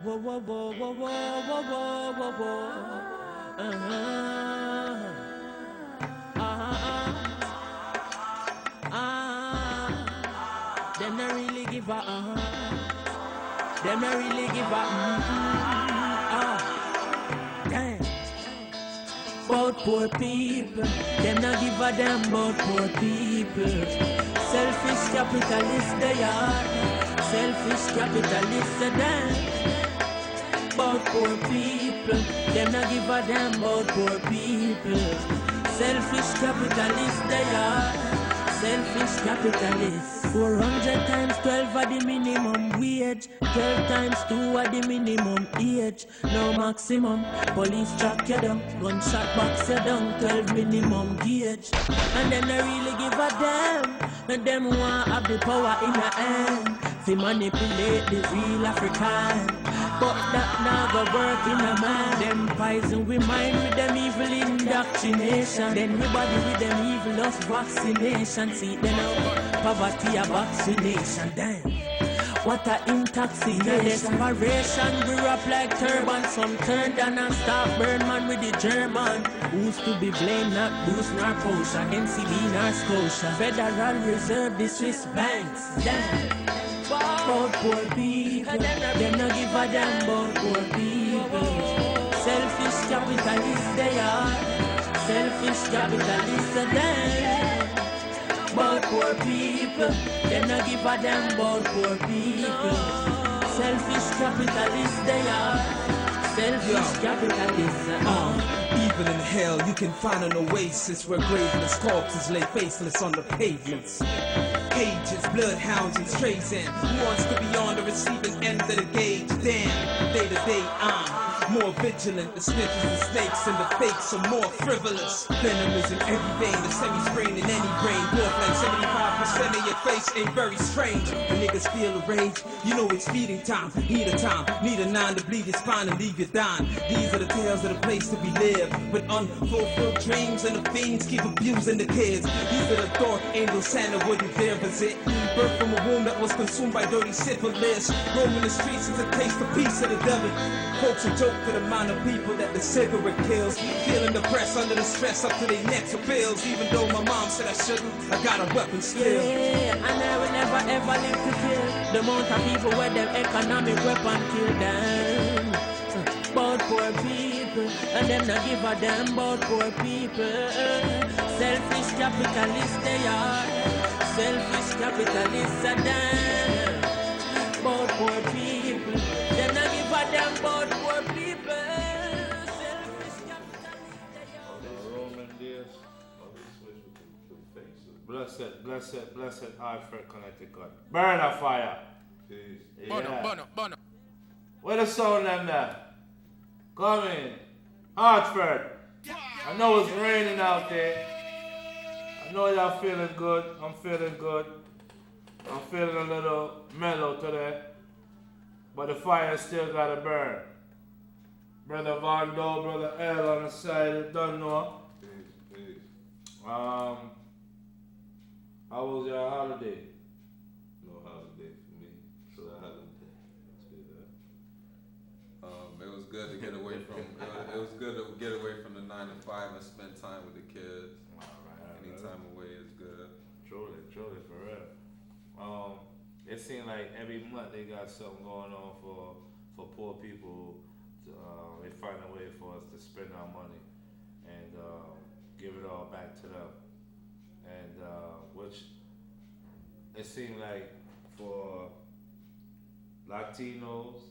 Whoa, whoa, whoa, whoa, whoa, whoa, whoa, whoa, whoa. Them not really give a Them not really give a damn. About poor people, them not give a damn about poor people. Selfish capitalists they are. Selfish capitalists are damn. About poor people, them not give a damn about poor people. Selfish capitalists they are. Selfish capitalists. 400 times 12 are the minimum wage. 12 times 2 are the minimum age. No maximum. Police track you down. Gunshot box you down. 12 minimum gauge. And them they really give a damn. And them want have the power in their hand. They manipulate the real African. But that now go work in a man. Them poison we mind with them evil indoctrination. Then we body with them evil of vaccination. See them now, poverty a vaccination. Damn, what a intoxication. Desperation grew up like turban. Some turned down and start burn man with the German. Who's to be blamed? Not Bruce nor Posha, NCB nor Scotia. Federal Reserve, the Swiss banks. Damn. About poor people, them no give a damn about poor people. Selfish capitalists they are. Selfish capitalists are them. About poor people, them no give a damn about poor people. Selfish capitalists they are. Selfish capitalists are. Even in hell you can find an oasis where graveless corpses lay faceless on the pavements. Cages, bloodhounds and strays in. Who wants to be on the receiving end of the gauge? Damn, day to day I'm more vigilant. The snitches, the snakes, and the fakes are more frivolous. Venom is in every vein, the semi-sprain in any brain. Walk like 75% of your face ain't very strange. The niggas feel the rage, you know it's feeding time. Need a time, need a 9 to bleed your spine and leave you dying. These are the tales of the place to be lived. With unfulfilled dreams and the fiends keep abusing the kids. These are the dark angels Santa wouldn't dare visit. Birth from a womb that was consumed by dirty syphilis. Roaming the streets is a taste of peace of the devil. Folks a joke to the amount of people that the cigarette kills. Feeling depressed under the stress up to their necks of bills. Even though my mom said I shouldn't, I got a weapon still. Yeah, and I will never ever live to kill the amount of people where them economic weapon kill them. About poor people, and them not give a damn about poor people. Selfish capitalists they are. Selfish capitalists are damn. About poor people, them not give a damn about poor people. Selfish capitalists they are. Roman dears. Blessed Hartford, Connecticut. Bunafire. Yeah. Bono. Where the sound them there? Come in. Hartford. I know it's raining out there. I know y'all feeling good. I'm feeling good. I'm feeling a little mellow today. But the fire still gotta burn. Brother Von Doe, Brother L on the side, don't know. Peace. How was your holiday? No holiday for me. So holiday. Let's get that. It was good to get away from. It was good to get away from the 9 to 5 and spend time with the kids. Any time away is good. Truly, for real. It seems like every month they got something going on for poor people. They find a way for us to spend our money and give it all back to them. And which it seems like for Latinos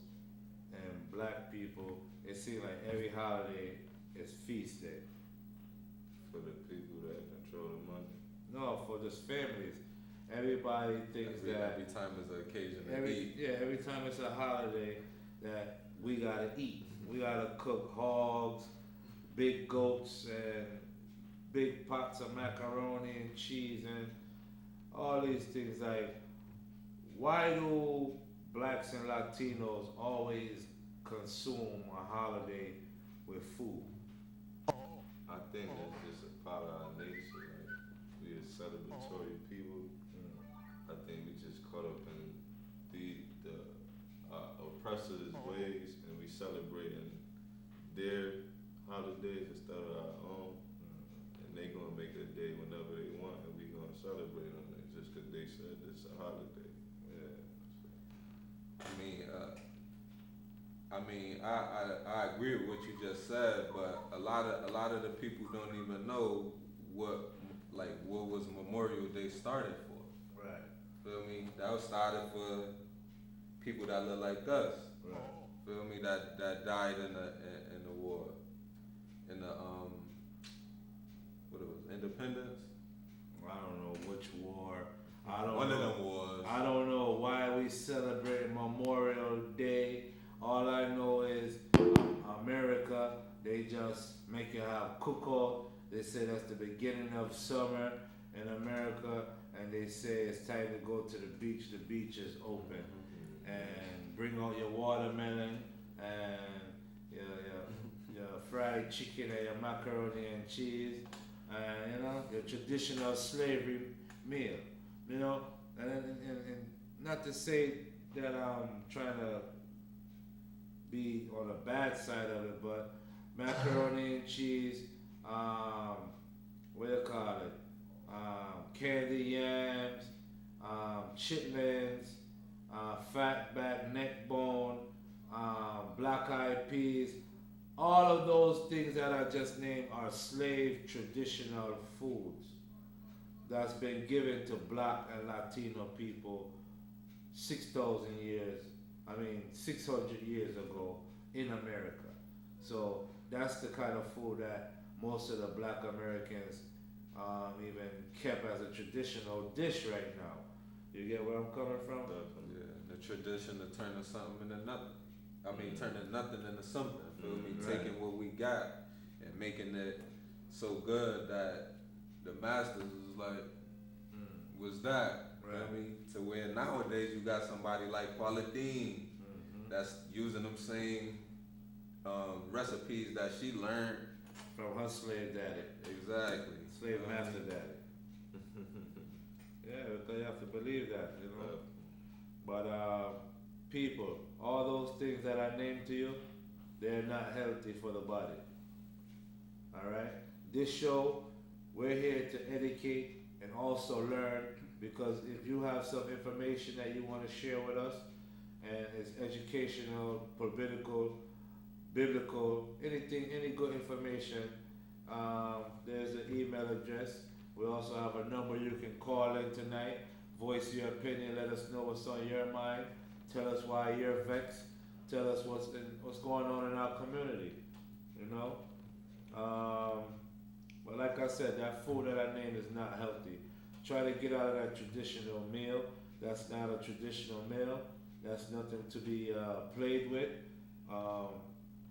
and black people, it seems like every holiday is feast day. For the people that control the money. No, for just families. Everybody thinks that every time is an occasion to eat. Yeah, every time it's a holiday that we gotta eat. We gotta cook hogs, big goats, and big pots of macaroni and cheese and all these things. Like, why do blacks and Latinos always consume a holiday with food? I think that's just a part of our nature. Like, we are celebratory people. I think we just caught up in the rest of his ways, and we celebrating their holidays instead of our own. And they gonna make a day whenever they want, and we gonna celebrate on it just 'cause they said it's a holiday. Yeah. I agree with what you just said, but a lot of the people don't even know what was Memorial Day started for. Right. Feel me? That was started for people that look like us. Right. Feel me? That died in the war, in the what it was, independence. I don't know which war. I don't One know. of them wars. I don't know why we celebrate Memorial Day. All I know is America, they just make you have cookout. They say that's the beginning of summer in America, and they say it's time to go to the beach. The beach is open. And bring out your watermelon and your fried chicken and your macaroni and cheese, and your traditional slavery meal. And not to say that I'm trying to be on the bad side of it, but macaroni and cheese, what do you call it? Candy yams, chitlins, fatback, neck bone, black eyed peas. All of those things that I just named are slave traditional foods that's been given to black and Latino people 600 years ago in America. So that's the kind of food that most of the black Americans even kept as a traditional dish right now. You get where I'm coming from? Yeah, the tradition of turning something into nothing. Turning nothing into something. Feel me? Right. Taking what we got and making it so good that the masters was like, was that? Right. I mean, to where nowadays you got somebody like Paula Deen that's using them same recipes that she learned From her slave daddy. exactly. Slave master daddy. Yeah, because you have to believe that, But people, all those things that I named to you, they're not healthy for the body. Alright? This show, we're here to educate and also learn, because if you have some information that you want to share with us, and it's educational, political, biblical, anything, any good information, there's an email address. We also have a number you can call in tonight, voice your opinion, let us know what's on your mind, tell us why you're vexed, tell us what's going on in our community, But like I said, that food that I named is not healthy. Try to get out of that traditional meal. That's not a traditional meal. That's nothing to be played with.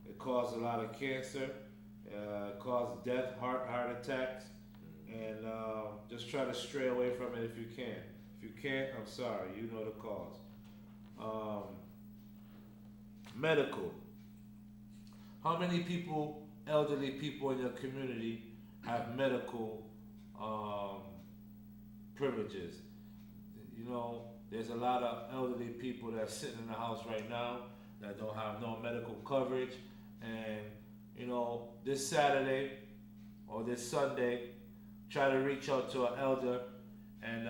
It causes a lot of cancer, causes death, heart attacks, and just try to stray away from it if you can. If you can't, I'm sorry, you know the cause. Medical. How many people, elderly people in your community, have medical privileges? There's a lot of elderly people that are sitting in the house right now that don't have no medical coverage, and this Saturday or this Sunday, try to reach out to an elder and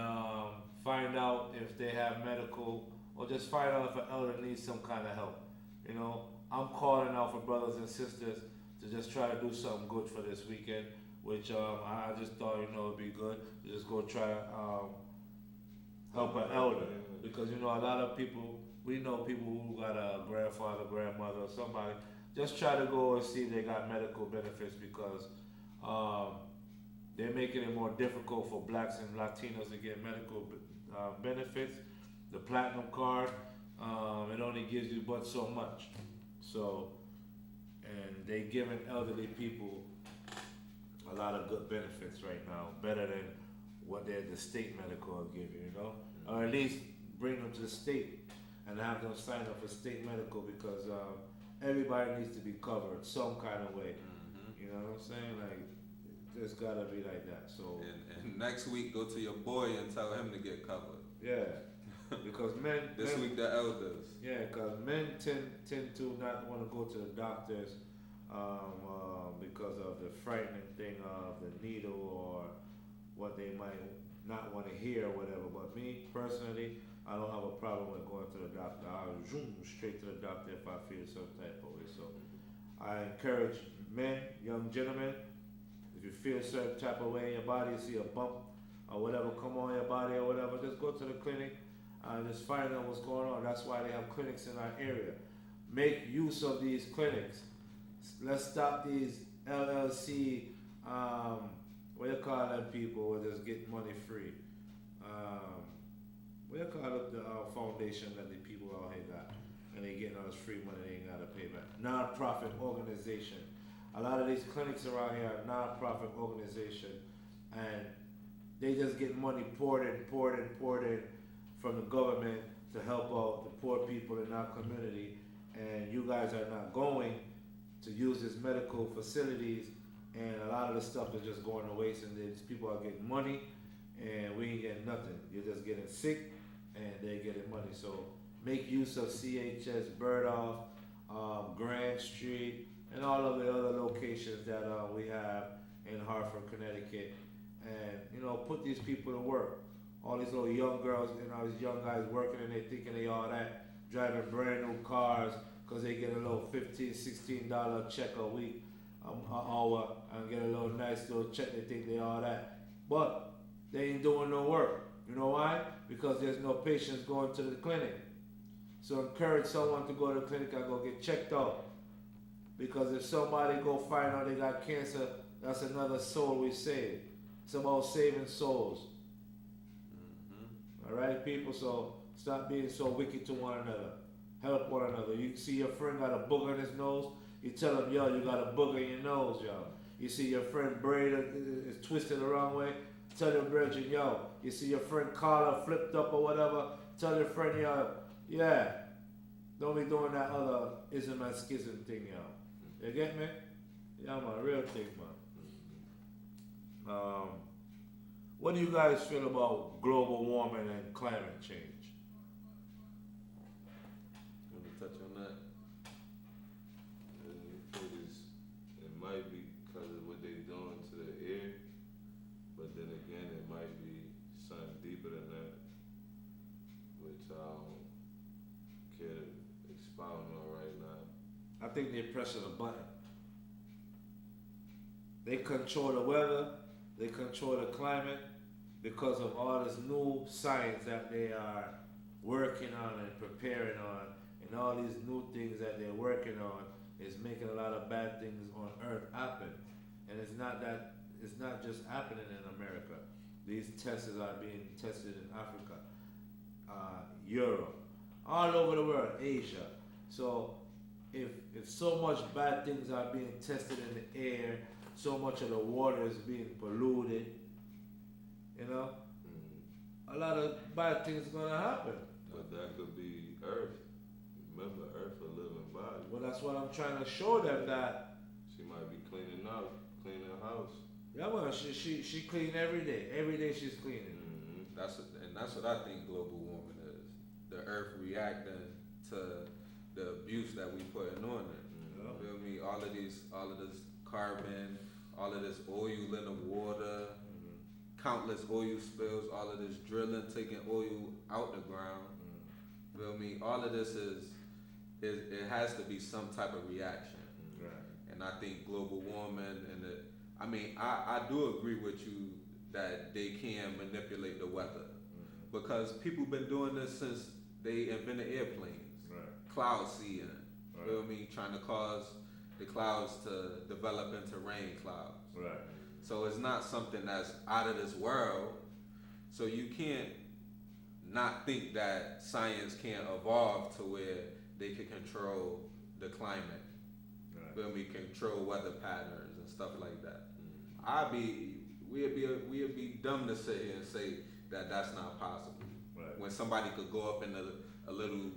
find out if they have medical, or just find out if an elder needs some kind of help. I'm calling out for brothers and sisters to just try to do something good for this weekend, which I just thought it'd be good to just go try to help an elder, because a lot of people, we know people who got a grandfather, grandmother, or somebody. Just try to go and see if they got medical benefits, because they're making it more difficult for blacks and Latinos to get medical benefits. The platinum card, it only gives you but so much. So, and they giving elderly people a lot of good benefits right now, better than what the state medical will give you, or at least bring them to the state and have them sign up for state medical, because everybody needs to be covered some kind of way. You know what I'm saying? Like, there's gotta be like that. So and next week, go to your boy and tell him to get covered. yeah, Because men This week the elders. yeah, because men tend to not want to go to the doctors because of the frightening thing of the needle or what they might not want to hear or whatever. But me personally, I don't have a problem with going to the doctor. I'll zoom straight to the doctor if I feel some type of way. So I encourage men, young gentlemen, if you feel a certain type of way in your body, you see a bump or whatever come on your body or whatever, just go to the clinic and just find out what's going on. That's why they have clinics in our area. Make use of these clinics. Let's stop these LLC, what do you call them people who just get money free? What do you call it, the foundation that the people out here got? And they getting all this free money they ain't gotta pay back. Non-profit organization. A lot of these clinics around here are non-profit organization, and they just get money poured in from the government to help out the poor people in our community. And you guys are not going to use these medical facilities, and a lot of the stuff is just going to waste, and these people are getting money, and we ain't getting nothing. You're just getting sick, and they're getting money. So make use of CHS, Birdoff, Grand Street, and all of the other locations that we have in Hartford, Connecticut, and put these people to work. All these little young girls and all these young guys working, and they thinking they all that, driving brand new cars because they get a little $15, $16 check a week, an hour, and get a little nice little check. They think they all that, but they ain't doing no work. You know why? Because there's no patients going to the clinic. So encourage someone to go to the clinic and go get checked out. Because if somebody go find out they got cancer, that's another soul we save. It's about saving souls. All right, people. So stop being so wicked to one another. Help one another. You see your friend got a booger in his nose, you tell him, yo, you got a booger in your nose, yo. You see your friend braid is twisted the wrong way, tell your brethren, yo. You see your friend collar flipped up or whatever, tell your friend, yo, yeah. Don't be doing that other ism and schism thing, yo. You get me? Yeah, man, real thing, man. What do you guys feel about global warming and climate change? Want to touch on that? It might be because of what they're doing to the air, but then again, it might be something deeper than that, which I don't care to expound on right now. I think they're pressing a button. They control the weather, they control the climate because of all this new science that they are working on and preparing on, and all these new things that they're working on is making a lot of bad things on Earth happen. And it's not just happening in America. These tests are being tested in Africa, Europe, all over the world, Asia. So if so much bad things are being tested in the air, so much of the water is being polluted, a lot of bad things are gonna happen. But that could be Earth. Remember, Earth a living body. Well, that's what I'm trying to show them, that She might be cleaning the house. yeah, well, she clean every day. Every day she's cleaning. That's what I think global warming is. The Earth reacting to the abuse that we putting on it. You feel me? All of this carbon, all of this oil in the water, countless oil spills, all of this drilling, taking oil out the ground. Feel me? All of this it has to be some type of reaction. Right. And I think global warming I do agree with you that they can manipulate the weather. Because people been doing this since they invented airplanes. Right. Cloud seeding. Right. Feel me? Trying to cause the clouds to develop into rain clouds. Right. So it's not something that's out of this world. So you can't not think that science can evolve to where they can control the climate. Right. Feel me? Control weather patterns and stuff like that. We'd be dumb to sit here and say that that's not possible. Right. When somebody could go up in a little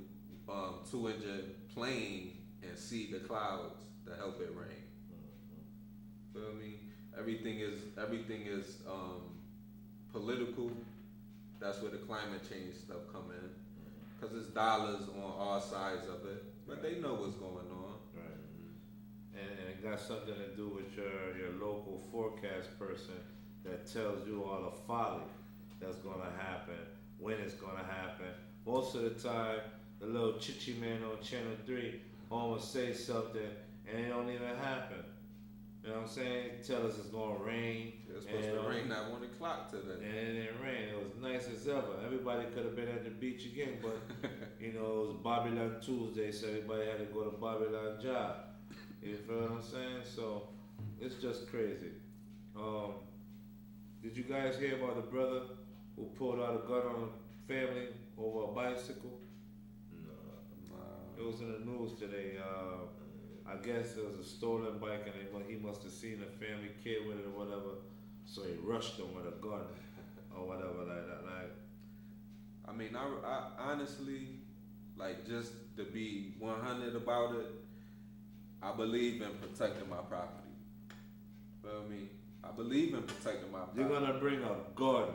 2-engine plane and see the clouds to help it rain. Feel me? Everything is political. That's where the climate change stuff come in. because it's dollars on all sides of it, but they know what's going on. Right. And it got something to do with your local forecast person that tells you all the folly that's gonna happen, when it's gonna happen. Most of the time, the little chichi man on Channel 3 almost say something and it don't even happen. You know what I'm saying? Tell us it's gonna rain. It's supposed to rain at 1 o'clock today. And it didn't rain. It was nice as ever. Everybody could have been at the beach again, but you know, it was Babylon Tuesday, so everybody had to go to Babylon job. You feel what I'm saying? So it's just crazy. Did you guys hear about the brother who pulled out a gun on a family over a bicycle? Nah. It was in the news today. I guess it was a stolen bike, and he must have seen a family kid with it or whatever, so he rushed them with a gun or whatever like that. Like, I mean, I honestly, like, just to be 100 about it, I believe in protecting my property. Feel me? I believe in protecting my property. you're gonna bring a gun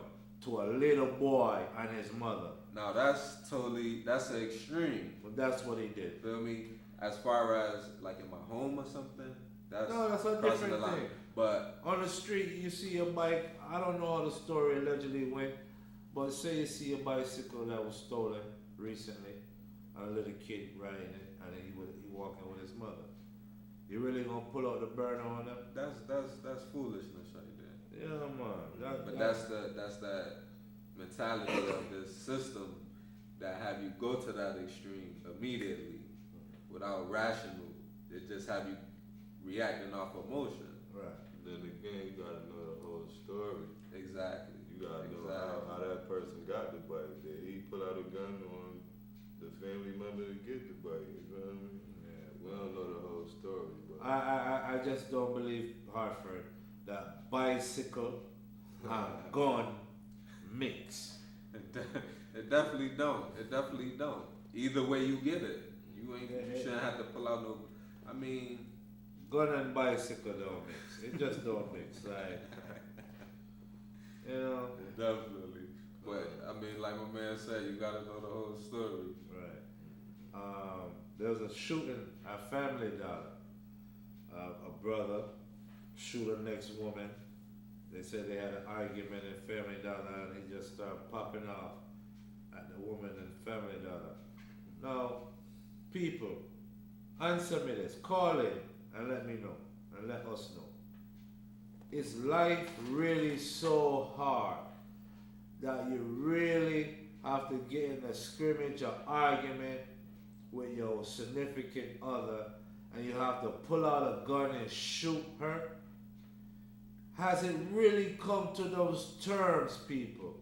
to a little boy and his mother. Now that's an extreme. But that's what he did. Feel me? As far as like in my home or something, that's No, that's a crossing different the line. thing. But On the street, you see a bike. I don't know how the story allegedly went, but say you see a bicycle that was stolen recently, and a little kid riding it, and he walking with his mother. You really gonna pull out the burner on them? that's foolishness right there. Yeah, man. But that's that mentality of this system that have you go to that extreme immediately without rational. It just have you reacting off emotion. right. Then again, you gotta know the whole story. Exactly. You gotta know how that person got the bike. Did he pull out a gun on the family member to get the bike? You know what I mean? Yeah. We don't know the whole story, but I just don't believe, Hartford, that bicycle and gun mix. It definitely don't. It definitely don't. Either way you get it, you shouldn't have to pull out no. I mean, Gun and bicycle don't mix. It just don't mix. Like, you know. definitely. But I mean, like my man said, you gotta know the whole story. Right. There was a shooting at Family Dollar. A brother shoot a next woman. They said they had an argument in Family Dollar, and he just started popping off at the woman in Family Dollar. Now, people, answer me this. Call in and let me know, and let us know. Is life really so hard that you really have to get in a scrimmage or argument with your significant other and you have to pull out a gun and shoot her? Has it really come to those terms, people?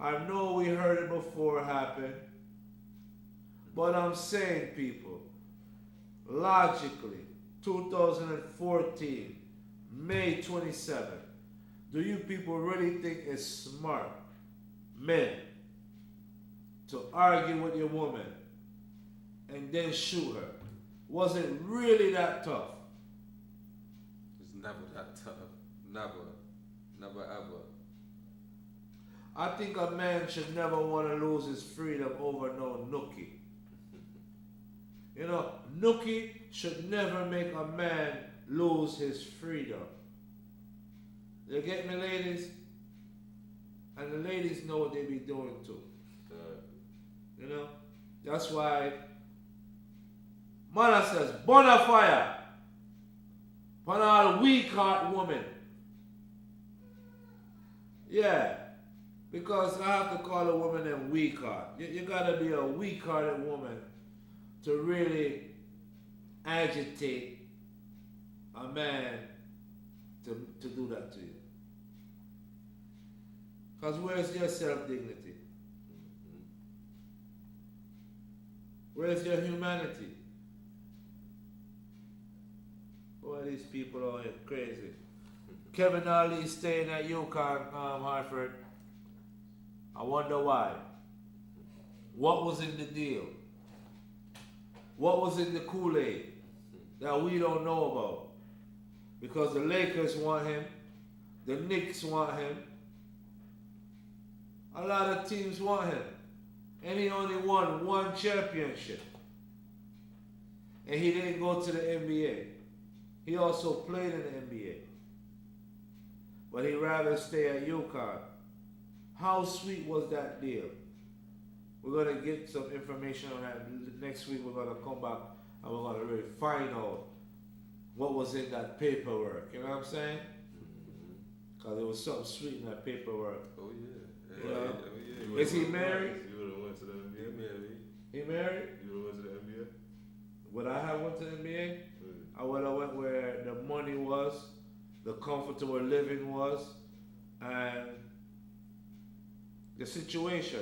I know we heard it before happen, but I'm saying, people, logically, 2014, May 27th, do you people really think it's smart, men, to argue with your woman and then shoot her? Was it really that tough? It's never that tough. Never ever. I think a man should never want to lose his freedom over no nookie. You know, nookie should never make a man lose his freedom. You get me, ladies? And the ladies know what they be doing too. You know? That's why Mother says, Bunafire for all weak heart women. Yeah. Because I have to call a woman a weak heart. You gotta be a weak hearted woman to really agitate a man to do that to you. Because where's your self-dignity? Where's your humanity? Boy, these people are crazy. Kevin Ali staying at UConn, Hartford. I wonder why. What was in the deal? What was in the Kool-Aid that we don't know about? Because the Lakers want him, the Knicks want him, a lot of teams want him. and he only won one championship. And he didn't go to the NBA. He also played in the NBA. But he'd rather stay at UConn. How sweet was that deal? We're going to get some information on that. Next week we're going to come back and we're going to really find out what was in that paperwork. You know what I'm saying? Because there was something sweet in that paperwork. Oh yeah. You know? Oh, yeah. Is he married? You would have went to the NBA. He married. He married? You would have went to the NBA. Would I have went to the NBA? I would have went where the money was, the comfortable living was, and the situation.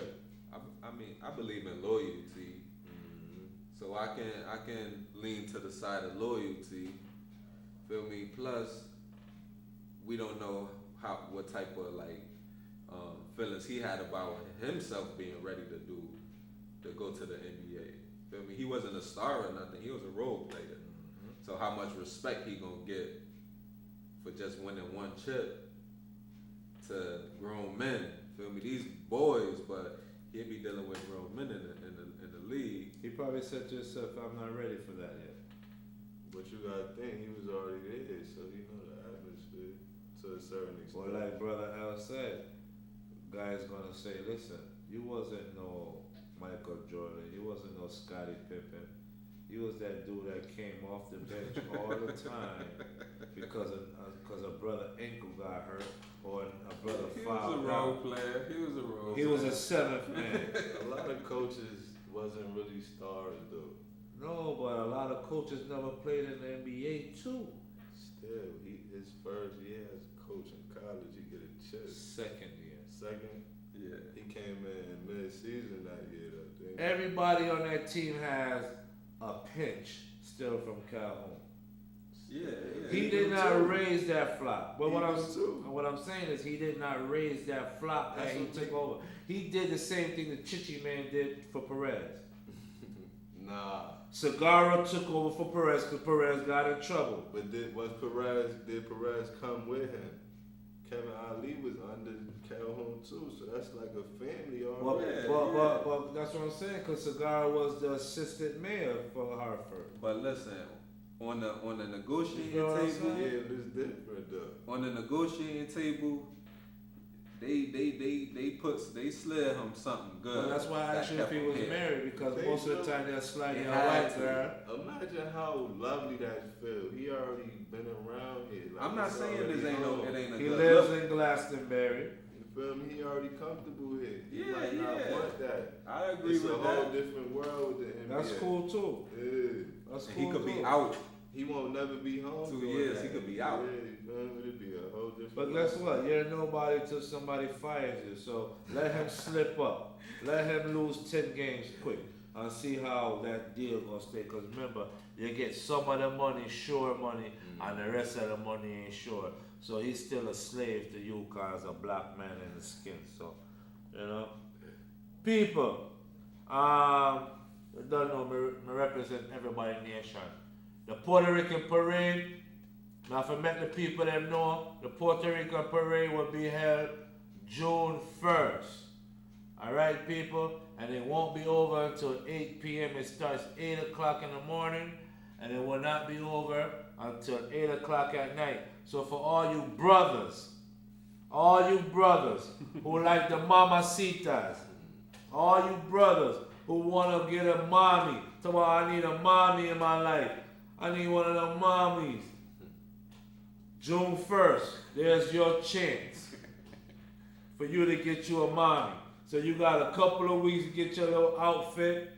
I believe in loyalty, so I can lean to the side of loyalty. Feel me? Plus, we don't know what type of feelings he had about himself being ready to go to the NBA. Feel me? He wasn't a star or nothing. He was a role player. So how much respect he gonna get for just winning one chip to grown men? Feel me? These boys, but he'll be dealing with grown men in the league. He probably said to himself, "I'm not ready for that yet." But you gotta think he was already there, so he know the atmosphere to a certain extent. Well, like Brother Al said, guy's gonna say, "Listen, you wasn't no Michael Jordan, you wasn't no Scottie Pippen. You was that dude that came off the bench all the time because a brother ankle got hurt or a brother fouled. He was a role player. He was a seventh man." A lot of coaches wasn't really stars though. No, but a lot of coaches never played in the NBA too. Still, his first year as a coach in college, he get a chip. Second year. Second, Yeah. he came in mid-season that year though. Think. Everybody on that team has a pinch still from Calhoun. Yeah. He did not raise that flop. But He what do I'm saying is he did not raise that flop that That's he what took over. He did the same thing the Chichi man did for Perez. Nah. Segarra took over for Perez because Perez got in trouble. But did Perez come with him? Kevin Ali was under Calhoun too, so that's like a family already. But that's what I'm saying, because Segarra was the assistant mayor for Hartford. But listen, on the negotiating You know what I'm table, saying? Yeah, it's different though. on the negotiating table, they slid him something good. Well, that's why I asked you if he was married, because They most of the do. time they're sliding They a had white to. girl. Imagine how lovely that feel. He already been around here. Like, I'm not it's saying already it ain't home. a He good lives look. in Glastonbury. You feel me? He already comfortable here. He Yeah, might not yeah. want that. I agree It's a with whole that. different world with the NBA. That's cool too. Yeah. That's cool He could too. be out. He won't never be home. 2 doing years, that. he could be out. Yeah, you feel me? It'd be a whole different But guess what? You're nobody till somebody fires you. So let him slip up. Let him lose 10 games quick and see how that deal gonna stay. Because remember, you get some of the money, sure money, and the rest of the money ain't sure. So he's still a slave to you as a black man in the skin. So, you know. People, don't know, me represent everybody nation. The Puerto Rican parade, now if I met the people them know, the Puerto Rican parade will be held June 1st. Alright people? And it won't be over until 8 p.m. It starts 8 o'clock in the morning and it will not be over until 8 o'clock at night. So for all you brothers who like the mamacitas, all you brothers who want to get a mommy, talk about I need a mommy in my life. I need one of them mommies. June 1st, there's your chance for you to get you a mommy. So you got a couple of weeks to get your little outfit,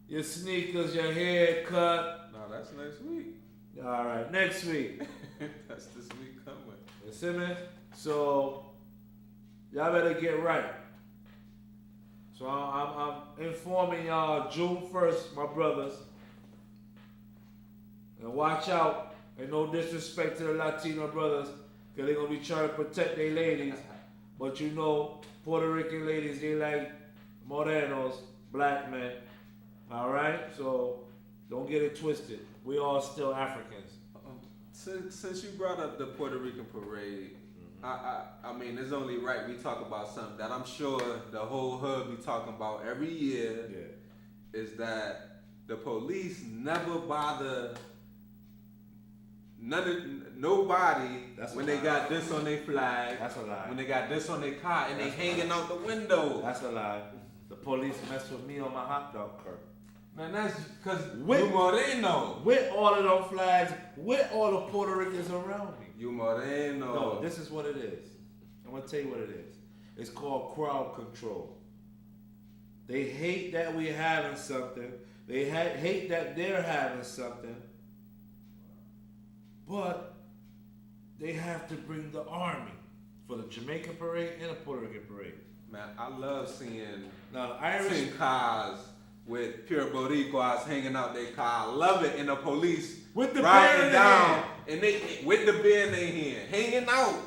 your sneakers, your haircut. No, that's next week. All right, next week. That's this week coming. You see me? So y'all better get right. So I'm informing y'all June 1st, my brothers. And watch out, and no disrespect to the Latino brothers, because they're going to be trying to protect their ladies. But you know, Puerto Rican ladies, they like morenos, black men. All right? So don't get it twisted. We all still Africans. Since you brought up the Puerto Rican parade, I mean, it's only right we talk about something that I'm sure the whole hood be talking about every year. Yeah. Is that the police never bother nobody That's when a they lie. got this on their flag. That's a lie. When they got this on their car and That's they hanging out the window. That's a lie. The police messed with me on my hot dog cart. Man, that's because With- you Moreno. With all of those flags, with all the Puerto Ricans around me. You Moreno. No, this is what it is. I'm gonna tell you what it is. It's called crowd control. They hate that we're having something. They hate that they're having something. But they have to bring the army for the Jamaican parade and the Puerto Rican parade. Man, I love seeing Now the Irish cars with pure Boricuas hanging out their car. I love it. And the police with the beer riding in down their hand. and they with the beer in their hand, hanging out.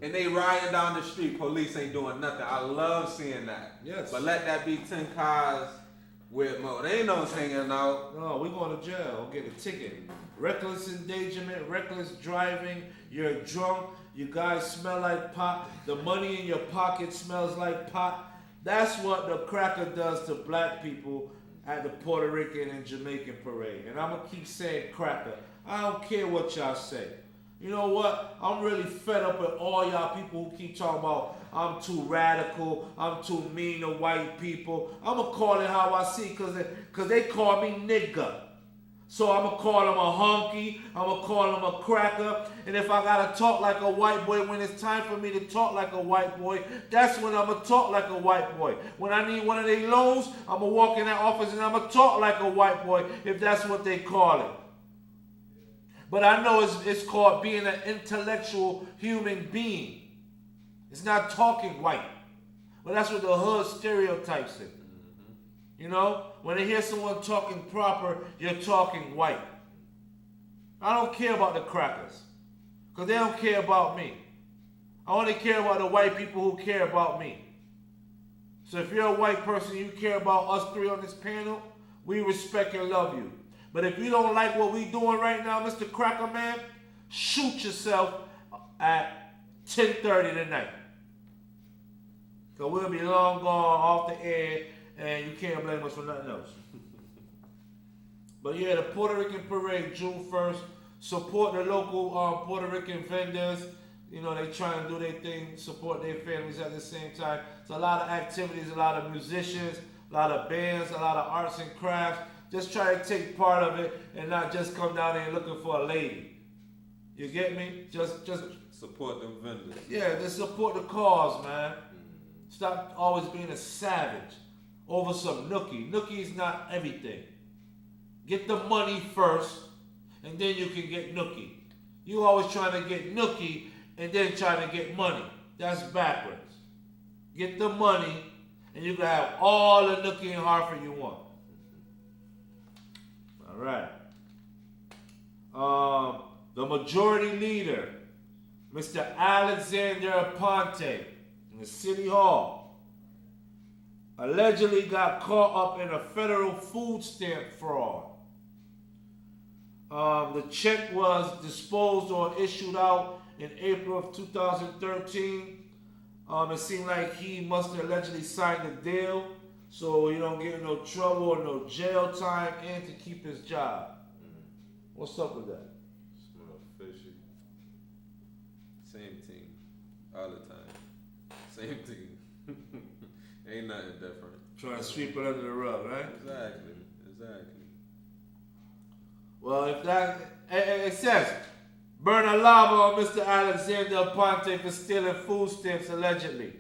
And they riding down the street. Police ain't doing nothing. I love seeing that. Yes. But let that be 10 cars with Morenos hanging out. No, we're going to jail. We'll get a ticket. Reckless endangerment, reckless driving. You're drunk. You guys smell like pot. The money in your pocket smells like pot. That's what the cracker does to black people at the Puerto Rican and Jamaican parade. And I'm going to keep saying cracker. I don't care what y'all say. You know what? I'm really fed up with all y'all people who keep talking about I'm too radical, I'm too mean to white people. I'm going to call it how I see because they call me nigga. So I'm going to call them a honky, I'm going to call them a cracker. And if I got to talk like a white boy when it's time for me to talk like a white boy, that's when I'm going to talk like a white boy. When I need one of their loans, I'm going to walk in that office and I'm going to talk like a white boy if that's what they call it. But I know it's called being an intellectual human being. It's not talking white. But that's what the hood stereotypes it. You know, when they hear someone talking proper, you're talking white. I don't care about the crackers. Because they don't care about me. I only care about the white people who care about me. So if you're a white person, you care about us three on this panel, we respect and love you. But if you don't like what we doing right now, Mr. Cracker Man, shoot yourself at 10:30 tonight. Because we'll be long gone off the air and you can't blame us for nothing else. But yeah, the Puerto Rican parade, June 1st. Support the local Puerto Rican vendors. You know, they trying to do their thing, support their families at the same time. It's a lot of activities, a lot of musicians, a lot of bands, a lot of arts and crafts. Just try to take part of it and not just come down there looking for a lady. You get me? Just support them vendors. Yeah, just support the cause, man. Stop always being a savage over some nookie. Nookie's not everything. Get the money first, and then you can get nookie. You always trying to get nookie and then trying to get money. That's backwards. Get the money, and you can have all the nookie in Hartford you want. All right. The majority leader, Mr. Alexander Aponte, in the City Hall, allegedly got caught up in a federal food stamp fraud. The check was disposed or issued out in April of 2013. It seemed like he must have allegedly signed a deal so he don't get in no trouble or no jail time and to keep his job. What's up with that? Smell fishy. Same team. All the time. Same team. Ain't nothing different. Trying to sweep it under the rug, right? Exactly. Well, if that, it says, burn a lava on Mr. Alexander Aponte for stealing food stamps allegedly.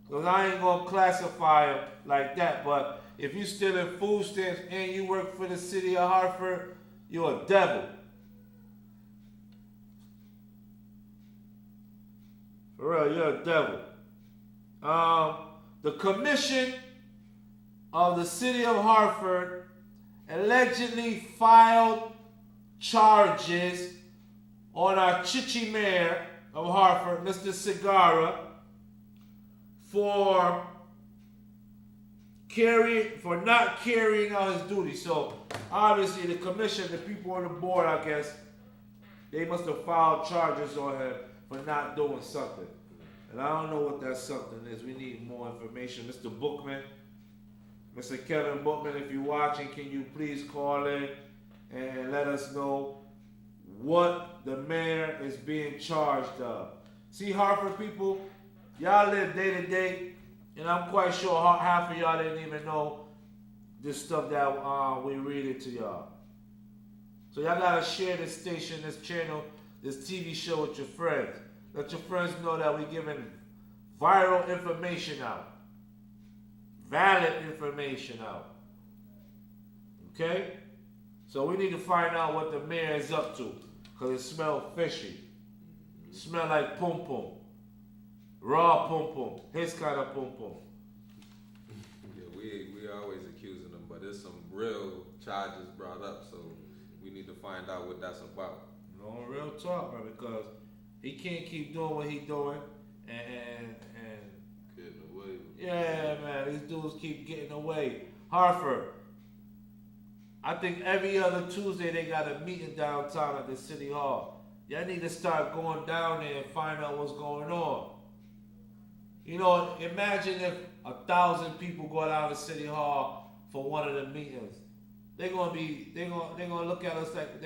Because I ain't going to classify him like that, but if you stealing food stamps and you work for the city of Hartford, you're a devil. For real, you're a devil. The commission of the city of Hartford allegedly filed charges on our Chichi Mayor of Hartford, Mr. Segarra, for not carrying out his duty. So obviously the commission, the people on the board, I guess, they must have filed charges on him for not doing something. And I don't know what that something is. We need more information. Mr. Bookman, Mr. Kevin Bookman, if you're watching, can you please call in and let us know what the mayor is being charged of? See, Hartford people, y'all live day to day, and I'm quite sure half of y'all didn't even know this stuff that we read it to y'all. So y'all gotta share this station, this channel, this TV show with your friends. Let your friends know that we're giving viral information out. Valid information out. Okay? So we need to find out what the mayor is up to. Because it smells fishy. It smells like pum pum. Raw pum pum. His kind of pum pum. Yeah, we always accusing them, but there's some real charges brought up, so we need to find out what that's about. No, real talk, man, because he can't keep doing what he's doing and Getting away. yeah, man, these dudes keep getting away. Hartford, I think every other Tuesday they got a meeting downtown at the city hall. Y'all need to start going down there and find out what's going on. You know, imagine if 1,000 people go down to city hall for one of the meetings. They're gonna look at us like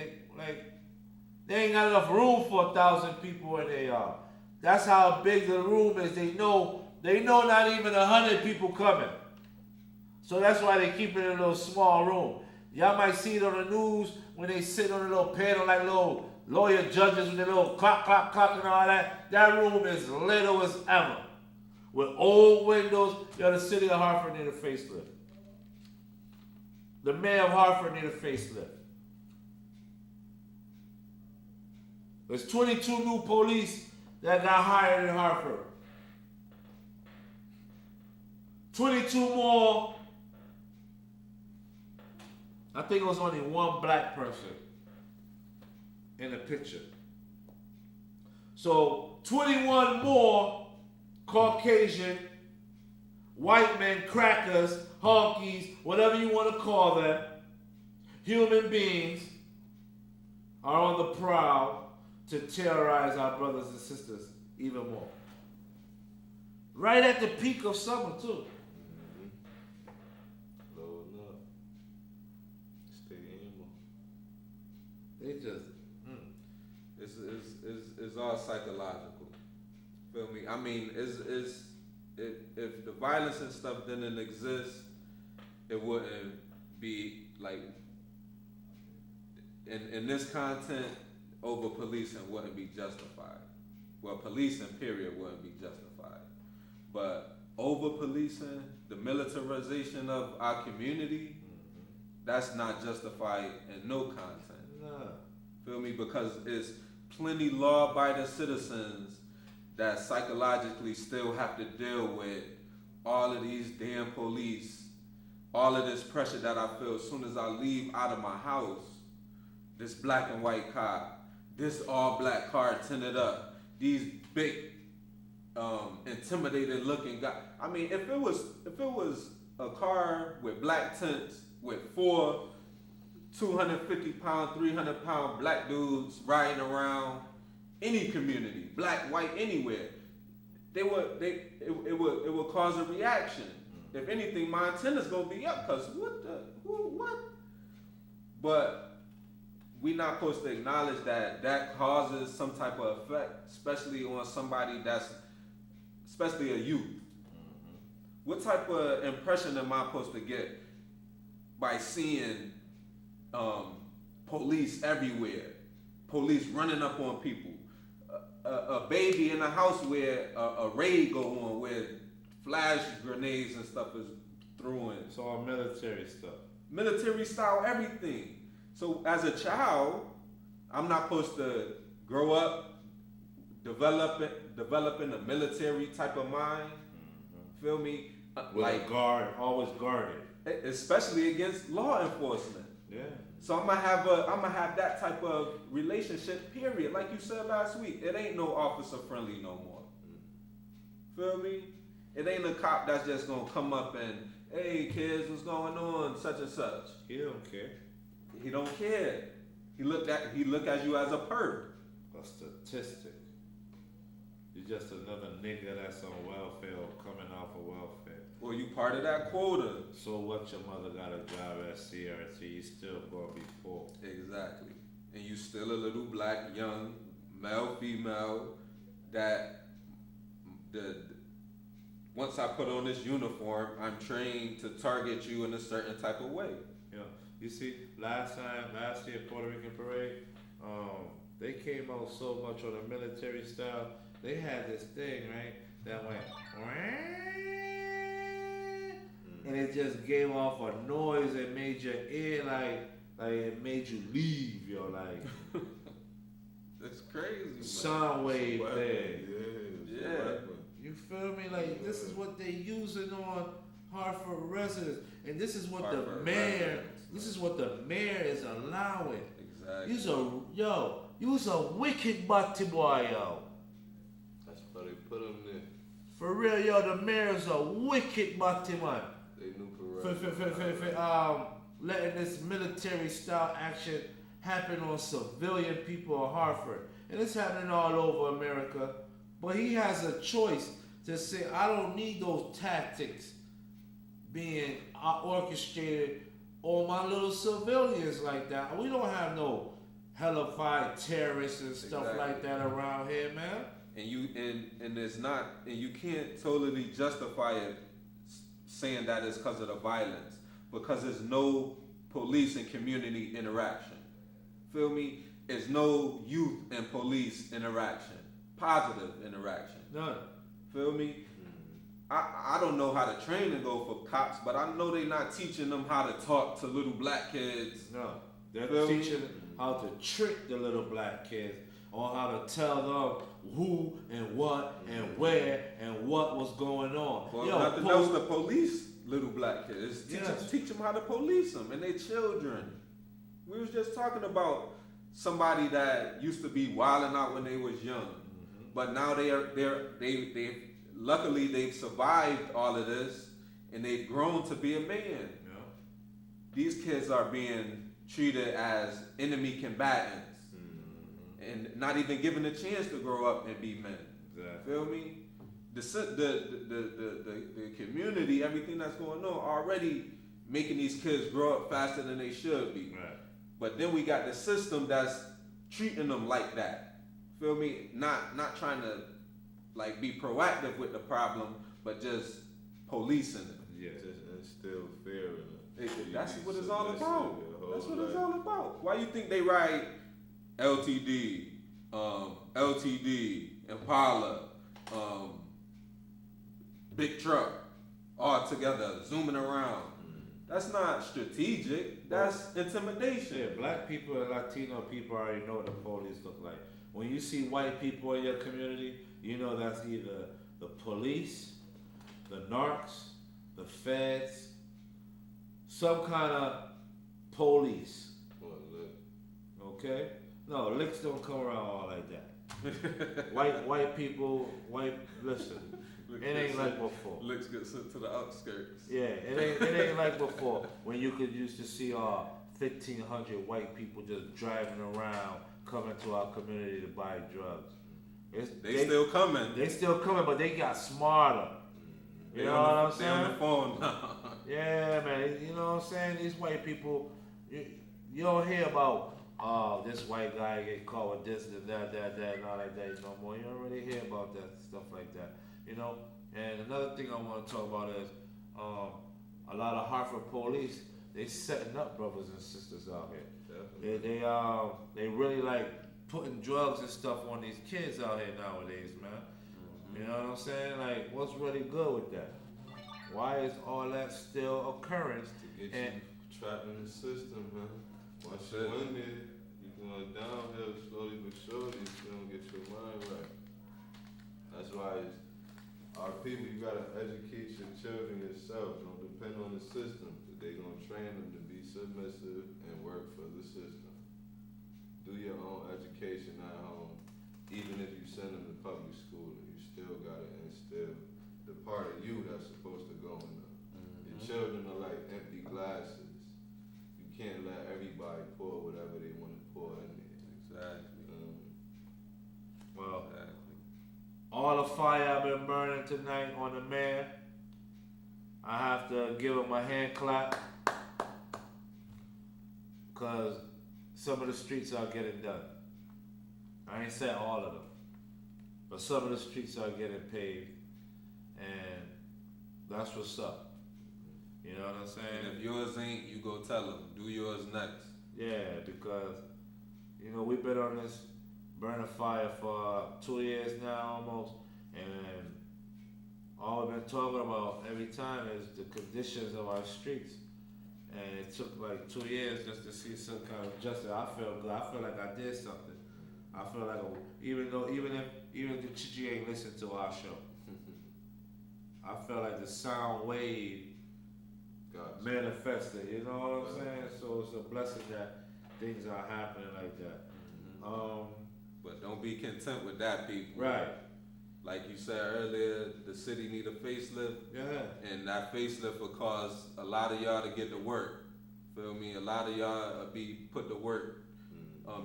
they ain't got enough room for 1,000 people where they are. That's how big the room is. They know not even 100 people coming. So that's why they keep it in a little small room. Y'all might see it on the news when they sit on a little panel like little lawyer judges with their little clock and all that. That room is little as ever. With old windows. Yo, the city of Hartford need a facelift. The mayor of Hartford need a facelift. There's 22 new police that got hired in Hartford. 22 more. I think it was only one black person in the picture. So 21 more Caucasian, white men, crackers, honkies, whatever you want to call them, human beings are on the prowl to terrorize our brothers and sisters even more. Right at the peak of summer, too. Loading up. Stay emo. They just, It's all psychological. Feel me? I mean, if the violence and stuff didn't exist, it wouldn't be like in this content. Over policing wouldn't be justified. Well, policing period wouldn't be justified. But over policing, the militarization of our community, that's not justified in no content. nah. Feel me? Because it's plenty law-abiding citizens that psychologically still have to deal with all of these damn police, all of this pressure that I feel as soon as I leave out of my house. This black and white car, this all black car tinted up, these big, intimidating looking guys. I mean, if it was a car with black tints with 4 250-pound, 300-pound black dudes riding around any community, black, white, anywhere, it would cause a reaction. If anything, my antenna's gonna be up, cause what? But we not supposed to acknowledge that causes some type of effect, especially on somebody especially a youth. What type of impression am I supposed to get by seeing police everywhere, police running up on people, a baby in a house where a raid go on, where flash grenades and stuff is thrown? It's all military stuff. Military style everything. So as a child, I'm not supposed to grow up developing a military type of mind. Feel me? With a guard, always guarded. Especially against law enforcement. Yeah. So I'm gonna have that type of relationship, period. Like you said last week, it ain't no officer friendly no more. Feel me? It ain't a cop that's just gonna come up and, hey kids, what's going on, such and such. He don't care. He don't care. He look at you as a perp. A statistic. You're just another nigga that's on welfare or coming off of welfare. Well, you part of that quota. So what? Your mother got a job at CRT. You still gonna be poor. Exactly. And you still a little black, young, male, female, that once I put on this uniform, I'm trained to target you in a certain type of way. Yeah. You see, last year Puerto Rican parade, they came out so much on the military style. They had this thing, right, that went, and it just gave off a noise that made your ear like it made you leave, yo, like. That's crazy. Sound wave thing. Yeah. You feel me? Like this is what they using on Hartford residents, and this is what Hartford the mayor. residents. This is what the mayor is allowing. Exactly. You's a wicked butty boy, yo. That's why they put them there. For real, yo, the mayor's a wicked butty man. They knew Letting this military style action happen on civilian people of Hartford, and it's happening all over America. But he has a choice to say, I don't need those tactics being orchestrated on my little civilians like that. We don't have no hellified terrorists and stuff like that around here, man. And it's not, and you can't totally justify it saying that it's because of the violence, because there's no police and community interaction. Feel me? There's no youth and police interaction, positive interaction. None. Feel me? I don't know how to train and go for cops, but I know they're not teaching them how to talk to little black kids. No, they're Feel me? teaching how to trick the little black kids on how to tell them who and what and where and what was going on. Well, nothing else to police little black kids. Teach them how to police them and their children. We was just talking about somebody that used to be wilding out when they was young, but now they luckily they've survived all of this and they've grown to be a man. Yeah. These kids are being treated as enemy combatants and not even given a chance to grow up and be men. Exactly. Feel me? The community, everything that's going on, already making these kids grow up faster than they should be. Right. But then we got the system that's treating them like that. Feel me? Not trying to like be proactive with the problem, but just policing it. Yeah. Just instill fear in them. That's what it's all about. That's what it's all about. Why you think they ride LTD, Impala, big truck, all together, zooming around? That's not strategic. That's intimidation. Yeah, black people and Latino people already know what the police look like. When you see white people in your community, you know that's either the police, the narcs, the feds, some kind of police. Okay? No, licks don't come around all like that. white people, listen. It ain't like before. Licks get sent to the outskirts. Yeah, it ain't like before when you could used to see 1,500 white people just driving around, coming to our community to buy drugs. They still coming. They still coming, but they got smarter. You know what I'm saying? They on the phone now. Yeah, man. You know what I'm saying? These white people, you don't hear about this white guy get caught with this, that, and all like that no more. You don't really hear about that stuff like that. You know, and another thing I want to talk about is a lot of Hartford police, they setting up brothers and sisters out here. They really like putting drugs and stuff on these kids out here nowadays, man. You know what I'm saying? Like, what's really good with that? Why is all that still occurring? To get you trapped in the system, man. Once you in there, you're going downhill slowly but surely. You don't get your mind right. That's why our people, you gotta educate your children yourself. Don't depend on the system. They're gonna train them to be submissive and work for the system. Do your own education at home. Even if you send them to public school, you still gotta instill the part of you that's supposed to go in them. Your children are like empty glasses. You can't let everybody pour whatever they want to pour in there. Exactly. Well, Exactly. all fire I've been burning tonight on the mayor. I have to give him a hand clap because some of the streets are getting done. I ain't said all of them, but some of the streets are getting paved, and that's what's up. You know what I'm saying? And if yours ain't, you go tell them. Do yours next. Yeah, because, you know, we've been on this burning fire for 2 years now almost, and all we've been talking about every time is the conditions of our streets. And it took like 2 years just to see some kind of justice. I feel good. I feel like I did something. I feel like even the Chichi ain't listened to our show, I feel like the sound wave manifested. You know what I'm saying? So it's a blessing that things are happening like that. But don't be content with that, people. Right. Like you said earlier, the city need a facelift. Yeah. And that facelift will cause a lot of y'all to get to work. Feel me? A lot of y'all be put to work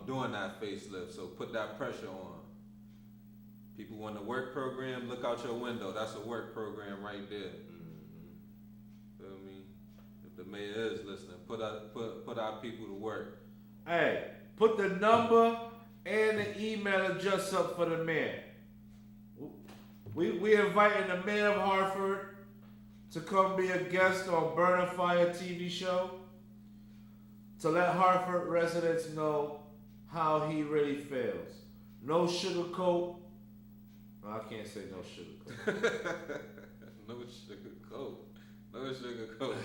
doing that facelift. So put that pressure on. People want a work program, look out your window. That's a work program right there. Feel me? If the mayor is listening, put our people to work. Hey, put the number and the email address up for the mayor. We inviting the mayor of Hartford to come be a guest on Bunafire TV show to let Hartford residents know how he really feels. No sugarcoat. I can't say no sugarcoat. No sugarcoat. No sugarcoat.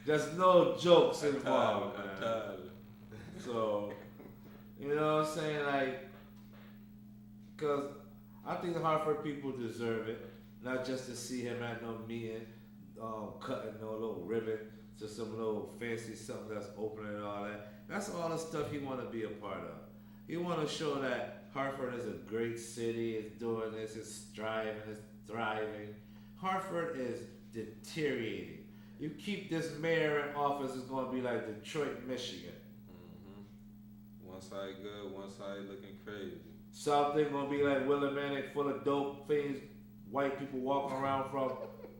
There's no jokes involved, I'm man. tired. So, you know what I'm saying? Like, because I think the Hartford people deserve it. Not just to see him at no meeting, cutting no little ribbon to some little fancy something that's opening and all that. That's all the stuff he want to be a part of. He want to show that Hartford is a great city, it's doing this, it's striving, it's thriving. Hartford is deteriorating. You keep this mayor in office, it's going to be like Detroit, Michigan. One side good, one side looking crazy. Something going to be like Willimantic, full of dope things. White people walking around from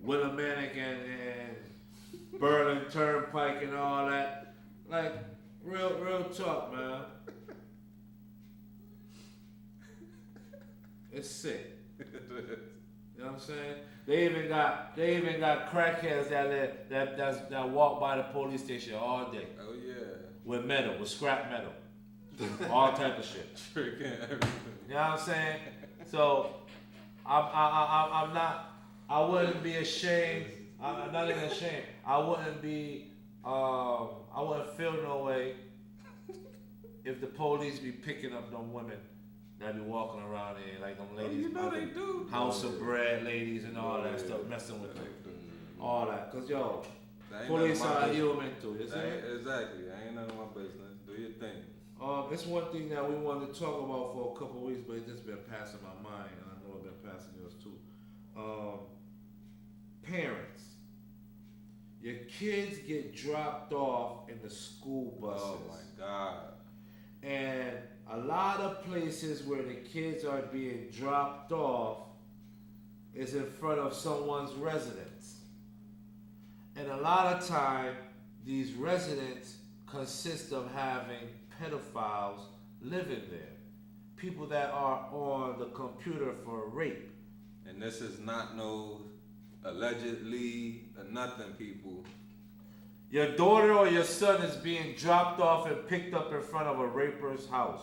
Willimantic and Berlin Turnpike and all that. Like, real talk, man. It's sick. You know what I'm saying? They even got crackheads that walk by the police station all day Oh yeah. with scrap metal, all type of shit. Tricking everything. You know what I'm saying? So I'm not. I wouldn't be ashamed. I'm not even ashamed. I wouldn't be. I wouldn't feel no way if the police be picking up them women that be walking around here like them ladies. You know they do. House of bread ladies and all that stuff, messing with them. All that, cause yo, police are human too. You see? Exactly. I ain't none of my business. Do your thing. It's one thing that we wanted to talk about for a couple of weeks, but it's just been passing my mind, and I know it's been passing yours too. Parents, your kids get dropped off in the school buses. Oh my God. And a lot of places where the kids are being dropped off is in front of someone's residence. And a lot of time, these residents consist of having pedophiles living there. People that are on the computer for rape. And this is not no allegedly or nothing, people. Your daughter or your son is being dropped off and picked up in front of a raper's house.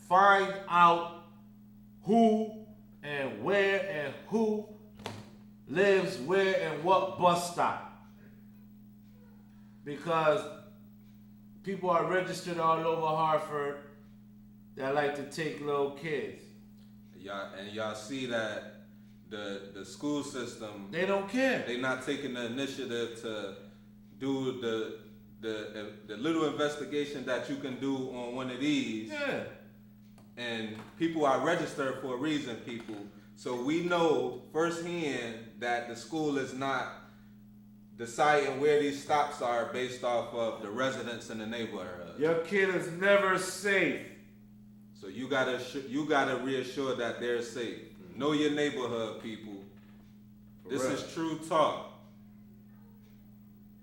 Find out who and where and who lives where and what bus stop. Because people are registered all over Hartford that like to take little kids. Y'all see that the school system, They don't care. they not taking the initiative to do the little investigation that you can do on one of these. Yeah. And people are registered for a reason, people. So we know firsthand that the school is not deciding where these stops are based off of the residents in the neighborhood. Your kid is never safe. So you gotta reassure that they're safe. Know your neighborhood, people. This real. is true talk.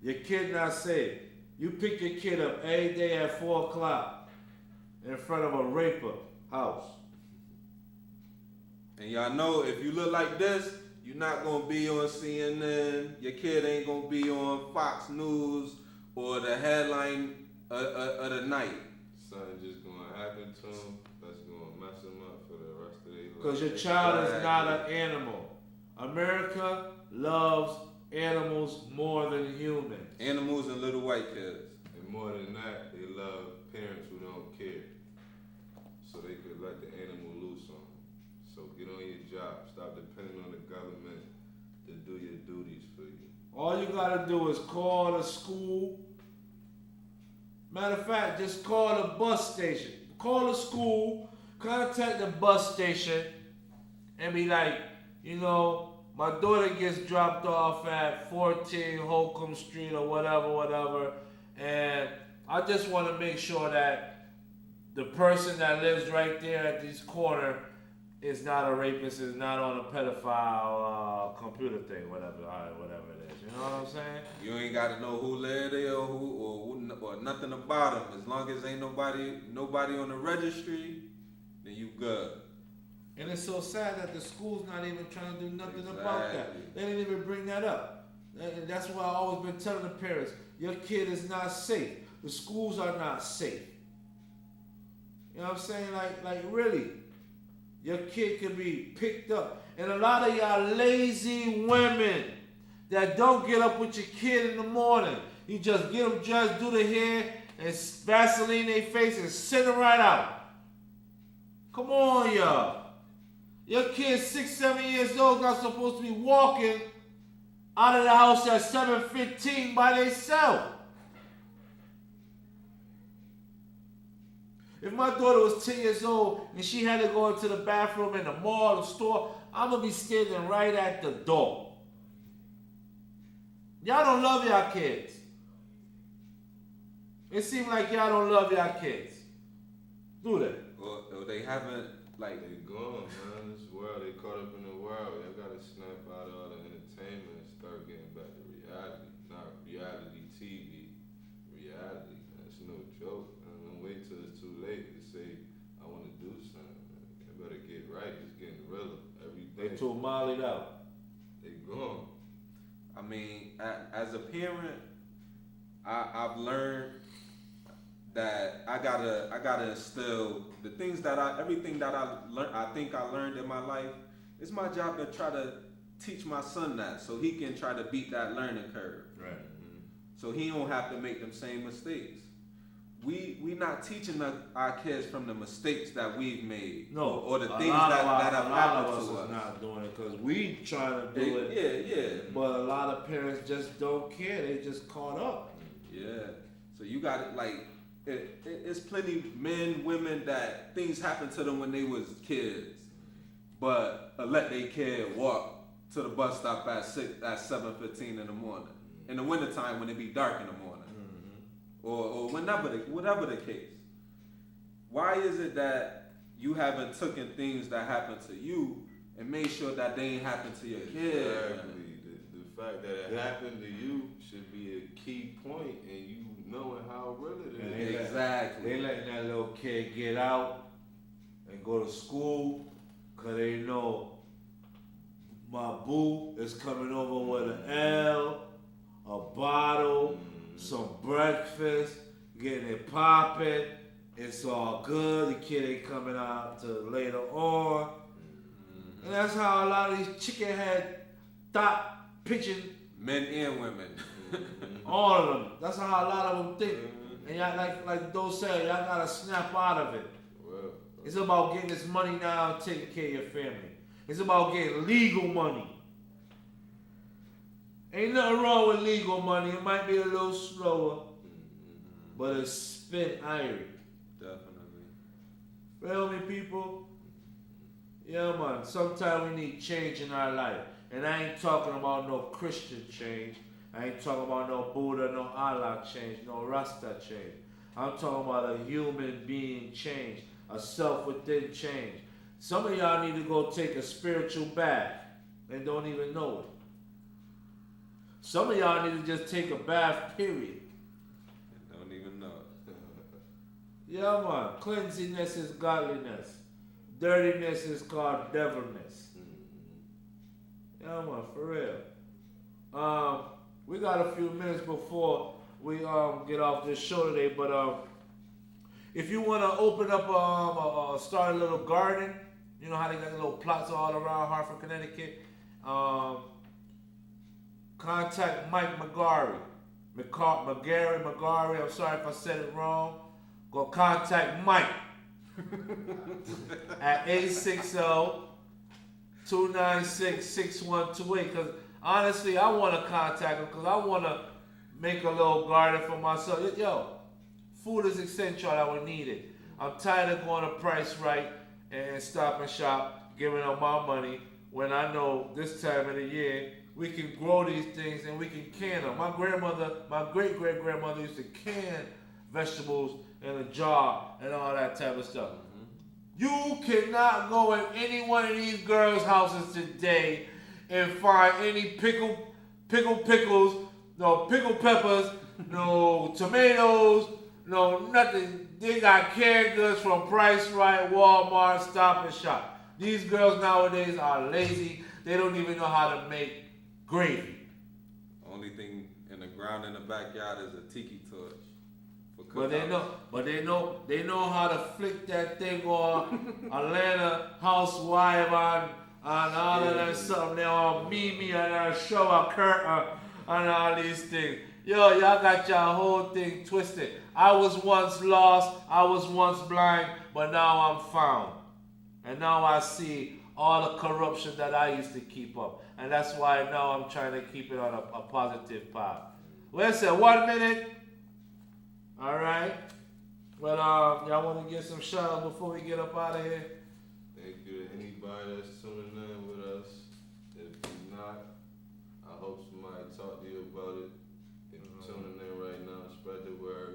Your kid not safe. You pick your kid up every day at 4 o'clock in front of a raper house. And y'all know if you look like this, you're not gonna be on CNN. Your kid ain't gonna be on Fox News or the headline of the night. Something just gonna happen to them that's gonna mess them up for the rest of their life. Because your child is not an animal. America loves animals more than humans. Animals and little white kids. And more than that, they love parents who don't care. So they could let the animal loose on them. So get on your job. Stop depending on the government to do your duties for you. All you gotta do is call the school. Matter of fact, just call the bus station. Call the school, contact the bus station, and be like, you know, my daughter gets dropped off at 14 Holcomb Street or whatever, and I just want to make sure that the person that lives right there at this corner is not a rapist, is not on a pedophile computer thing, whatever it is. You know what I'm saying? You ain't gotta know who live there or nothing about them. As long as ain't nobody on the registry, then you good. And it's so sad that the school's not even trying to do nothing about that. They didn't even bring that up. And that's why I've always been telling the parents, your kid is not safe. The schools are not safe. You know what I'm saying? Like really, your kid could be picked up. And a lot of y'all lazy women that don't get up with your kid in the morning. You just get them dressed, do the hair, and Vaseline their face and send them right out. Come on, y'all. Your kid's 6, 7 years old, not supposed to be walking out of the house at 7:15 by themselves. If my daughter was 10 years old and she had to go into the bathroom in the mall, the store, I'm going to be standing right at the door. Y'all don't love y'all kids. It seems like y'all don't love y'all kids. Do they? Or they haven't, like... They gone, man. This world, they caught up in the world. They gotta snap out of all the entertainment and start getting back to reality. Not reality TV. Reality. That's no joke. Don't wait till it's too late to say, I want to do something. I better get right. It's getting realer every day. They too mollied out. They gone. I mean, as a parent, I've learned that I gotta instill the things that everything that I think I learned in my life. It's my job to try to teach my son that, so he can try to beat that learning curve. Right. Mm-hmm. So he don't have to make them same mistakes. We not teaching our kids from the mistakes that we've made, No, or the things that have happened to us. A lot of us is not doing it because we trying to do it. Yeah. But a lot of parents just don't care. They just caught up. Yeah. So you got it like. It's plenty men, women that things happened to them when they was kids, but let their kid walk to the bus stop at 7:15 in the morning. In the wintertime when it be dark in the morning, or whatever the case. Why is it that you haven't taken things that happened to you and made sure that they ain't happened to your kid? Exactly. The fact that it happened to you should be a key point, and you knowing how real it is. Exactly. They letting that little kid get out and go to school because they know my boo is coming over with an L, a bottle, some breakfast, getting it popping. It's all good. The kid ain't coming out till later on. And that's how a lot of these chicken head thought pitching. Men and women. All of them. That's how a lot of them think. And y'all, like those say, y'all gotta snap out of it. Well, It's about getting this money now and taking care of your family. It's about getting legal money. Ain't nothing wrong with legal money. It might be a little slower, but it's spin iron. Definitely. Feel me, people? Yeah, man. Sometimes we need change in our life. And I ain't talking about no Christian change. I ain't talking about no Buddha, no Allah change, no Rasta change. I'm talking about a human being change, a self within change. Some of y'all need to go take a spiritual bath and don't even know it. Some of y'all need to just take a bath, period. Don't even know. Yeah, man. Cleansiness is godliness. Dirtiness is called devilness. Yeah, man, for real. We got a few minutes before we get off this show today, but if you want to open up, start a little garden, you know how they got little plots all around Hartford, Connecticut. Contact Mike McGarry. McGarry. I'm sorry if I said it wrong. Go contact Mike at 860-296-6128. Because honestly, I want to contact him because I want to make a little garden for myself. Yo, food is essential. I would need it. I'm tired of going to Price Right and Stop and Shop, giving up my money when I know this time of the year we can grow these things and we can can them. My great-great-grandmother used to can vegetables in a jar and all that type of stuff. You cannot go in any one of these girls' houses today and find any pickled pickles, no pickled peppers, no tomatoes, no nothing. They got canned goods from Price Right, Walmart, Stop and Shop. These girls nowadays are lazy. They don't even know how to make gravy. Only thing in the ground in the backyard is a tiki torch. But they know how to flick that thing on Atlanta Housewife on all of that stuff. They all Mimi and show a curtain and all these things. Yo, y'all got your whole thing twisted. I was once lost, I was once blind, but now I'm found. And now I see all the corruption that I used to keep up. And that's why now I'm trying to keep it on a positive path. Listen, 1 minute. All right. Well, y'all want to get some shout outs before we get up out of here? Thank you to anybody that's tuning in with us. If you're not, I hope somebody talk to you about it. If you're tuning in right now, spread the word.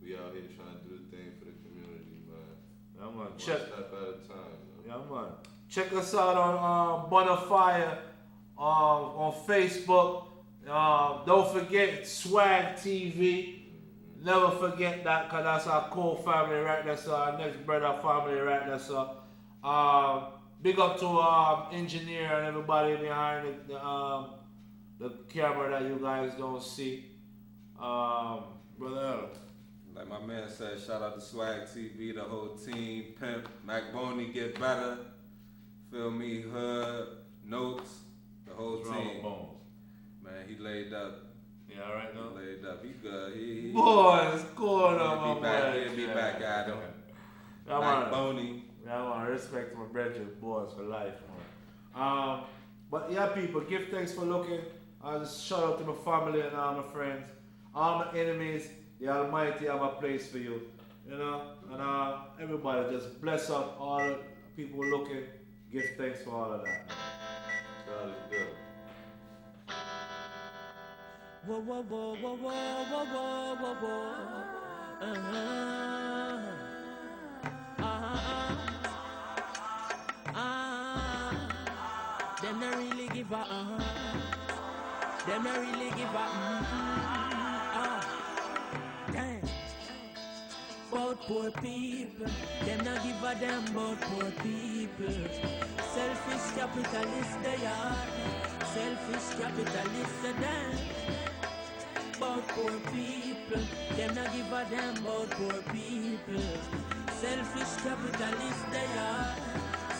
We out here trying to do the thing for the community, man. I'm gonna One check. step at a time, man. Yeah, man. Check us out on Bunafire on Facebook. Don't forget Swag TV. Never forget that, because that's our core family right there, so our next brother family right there, so big up to engineer and everybody behind the camera that you guys don't see. Brother. Like my man said, shout out to Swag TV, the whole team, Pimp, Mac Boney, Get Better, feel me, Hood, Notes, the whole team. Man, he laid up. Yeah, all right now? He laid up. He good. He Boys, going on, he'll be back. He'll be back at him. Mac Boney. Yeah, I want to respect my brethren, boys for life, man. But yeah, people, give thanks for looking. Just shout out to my family and all my friends. All my enemies, the Almighty have a place for you. You know? And everybody, just bless up all the people looking. Give thanks for all of that. God is good. Whoa, whoa, whoa, whoa, whoa, whoa, whoa, whoa, whoa. Them not really give a Them not really give a damn. About poor people, them not give a damn about poor people. Selfish capitalists they are. Selfish capitalists they damn. About poor people, them not give a damn about poor people. Selfish capitalists they are.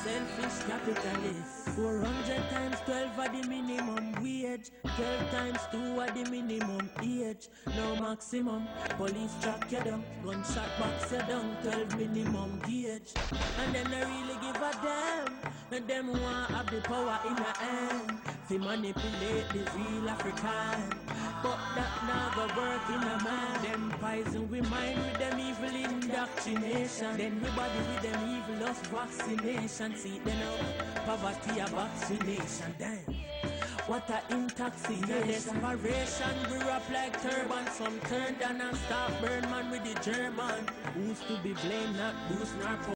Selfish capitalists. 400 times 12 at the minimum wage. 12 times 2 at the minimum age. No maximum. Police track you down. Gunshot box you down. 12 minimum gauge. And them they really give a damn. And them want have the power in their hand. Fi manipulate the real African. But that now go work in a man. Them poison we mind with them evil indoctrination. Then we body with them evil lost vaccination. See them now, poverty a vaccination. Damn. What a intoxication. Desperation, we rap like turban. Some turn down and start burn man with the German. Who's to be blamed, not Bruce nor